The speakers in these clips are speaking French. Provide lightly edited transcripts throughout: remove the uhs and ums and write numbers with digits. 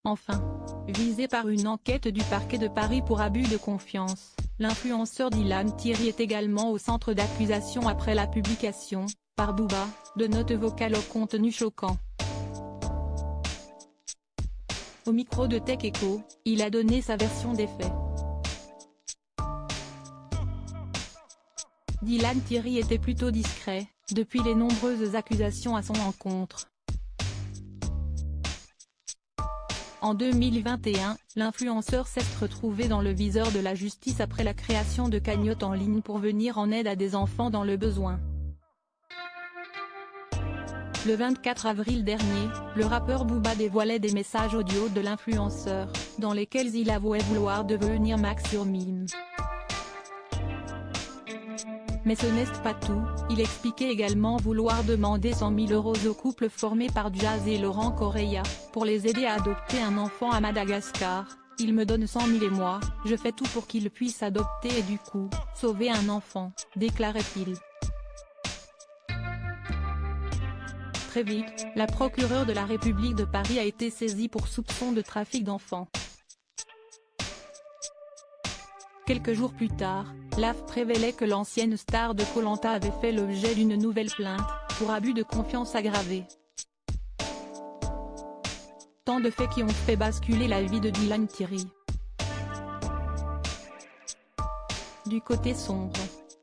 Enfin, visé par une enquête du parquet de Paris pour abus de confiance, l'influenceur Dylan Thierry est également au centre d'accusation après la publication, par Booba, de notes vocales au contenu choquant. Au micro de Tech Echo, il a donné sa version des faits. Dylan Thierry était plutôt discret, depuis les nombreuses accusations à son encontre. En 2021, l'influenceur s'est retrouvé dans le viseur de la justice après la création de cagnottes en ligne pour venir en aide à des enfants dans le besoin. Le 24 avril dernier, le rappeur Booba dévoilait des messages audio de l'influenceur, dans lesquels il avouait vouloir devenir Max sur Mime. Mais ce n'est pas tout, il expliquait également vouloir demander 100 000 € au couple formé par Jazz et Laurent Correia, pour les aider à adopter un enfant à Madagascar. Il me donne 100 000 et moi, je fais tout pour qu'il puisse adopter et du coup, sauver un enfant, déclarait-il. Très vite, la procureure de la République de Paris a été saisie pour soupçon de trafic d'enfants. Quelques jours plus tard, l'AFP révélait que l'ancienne star de Koh-Lanta avait fait l'objet d'une nouvelle plainte, pour abus de confiance aggravé. Tant de faits qui ont fait basculer la vie de Dylan Thierry. Du côté sombre.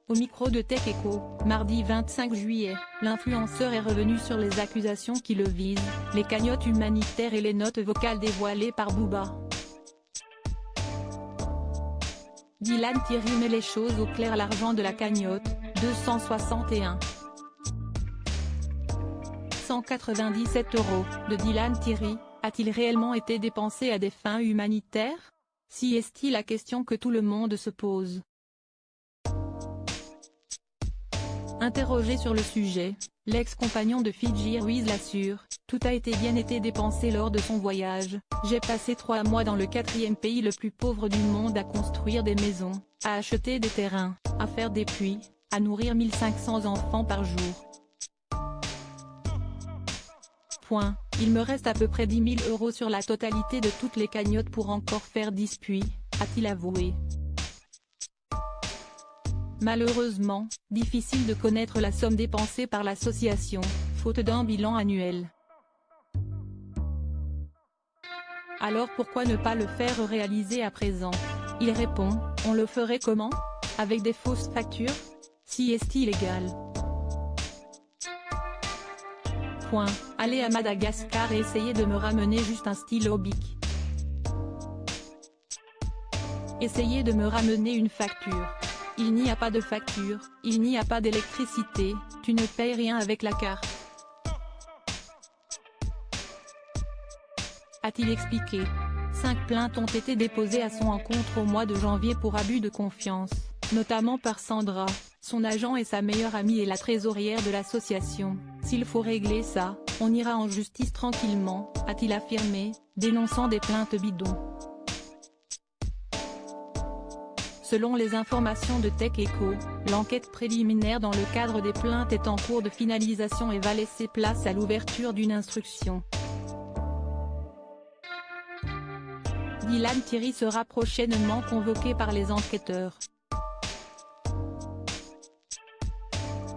Au micro de Tech Echo, mardi 25 juillet, l'influenceur est revenu sur les accusations qui le visent, les cagnottes humanitaires et les notes vocales dévoilées par Booba. Dylan Thierry met les choses au clair. L'argent de la cagnotte, 261 197 € de Dylan Thierry, a-t-il réellement été dépensé à des fins humanitaires? Si est-il la question que tout le monde se pose. Interrogé sur le sujet, l'ex-compagnon de Fidji Ruiz l'assure, tout a bien été dépensé lors de son voyage. J'ai passé 3 mois dans le 4e pays le plus pauvre du monde à construire des maisons, à acheter des terrains, à faire des puits, à nourrir 1500 enfants par jour. Point. Il me reste à peu près 10 000 € sur la totalité de toutes les cagnottes pour encore faire 10 puits, a-t-il avoué. Malheureusement, difficile de connaître la somme dépensée par l'association, faute d'un bilan annuel. Alors pourquoi ne pas le faire réaliser à présent? Il répond, on le ferait comment? Avec des fausses factures? Si est-il illégal? Point. Aller à Madagascar et essayer de me ramener juste un stylo bic. Essayer de me ramener une facture. Il n'y a pas de facture, il n'y a pas d'électricité, tu ne payes rien avec la carte. A-t-il expliqué. 5 plaintes ont été déposées à son encontre au mois de janvier pour abus de confiance, notamment par Sandra, son agent et sa meilleure amie et la trésorière de l'association. S'il faut régler ça, on ira en justice tranquillement, a-t-il affirmé, dénonçant des plaintes bidons. Selon les informations de Tech Echo, l'enquête préliminaire dans le cadre des plaintes est en cours de finalisation et va laisser place à l'ouverture d'une instruction. Dylan Thierry sera prochainement convoqué par les enquêteurs.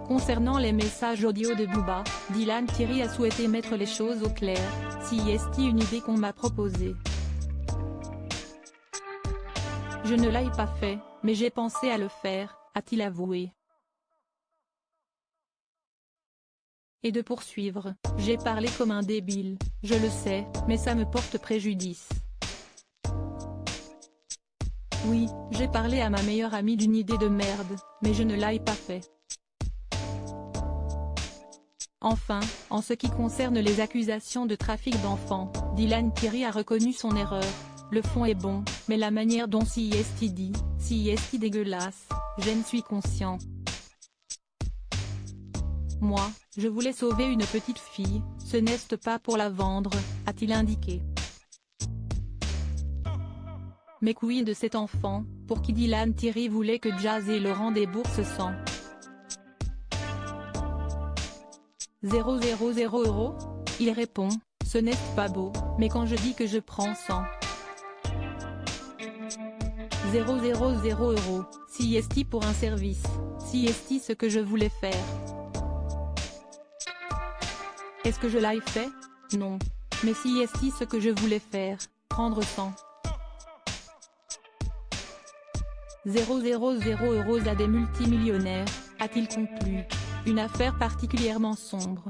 Concernant les messages audio de Booba, Dylan Thierry a souhaité mettre les choses au clair, si est une idée qu'on m'a proposée. Je ne l'ai pas fait, mais j'ai pensé à le faire, a-t-il avoué. Et de poursuivre, j'ai parlé comme un débile, je le sais, mais ça me porte préjudice. Oui, j'ai parlé à ma meilleure amie d'une idée de merde, mais je ne l'ai pas fait. Enfin, en ce qui concerne les accusations de trafic d'enfants, Dylan Thierry a reconnu son erreur. Le fond est bon, mais la manière dont si dit dégueulasse, j'en suis conscient. Moi, je voulais sauver une petite fille, ce n'est pas pour la vendre, a-t-il indiqué. Mais quid de cet enfant, pour qui Dylan Thierry voulait que Jazz et Laurent déboursent 100 000 €? Il répond, Ce n'est pas beau, mais quand je dis que je prends 100 000 €, CST pour un service, CST ce que je voulais faire. Est-ce que je l'ai fait? Non. Mais CST ce que je voulais faire, prendre 100 000 € à des multimillionnaires, a-t-il conclu. Une affaire particulièrement sombre.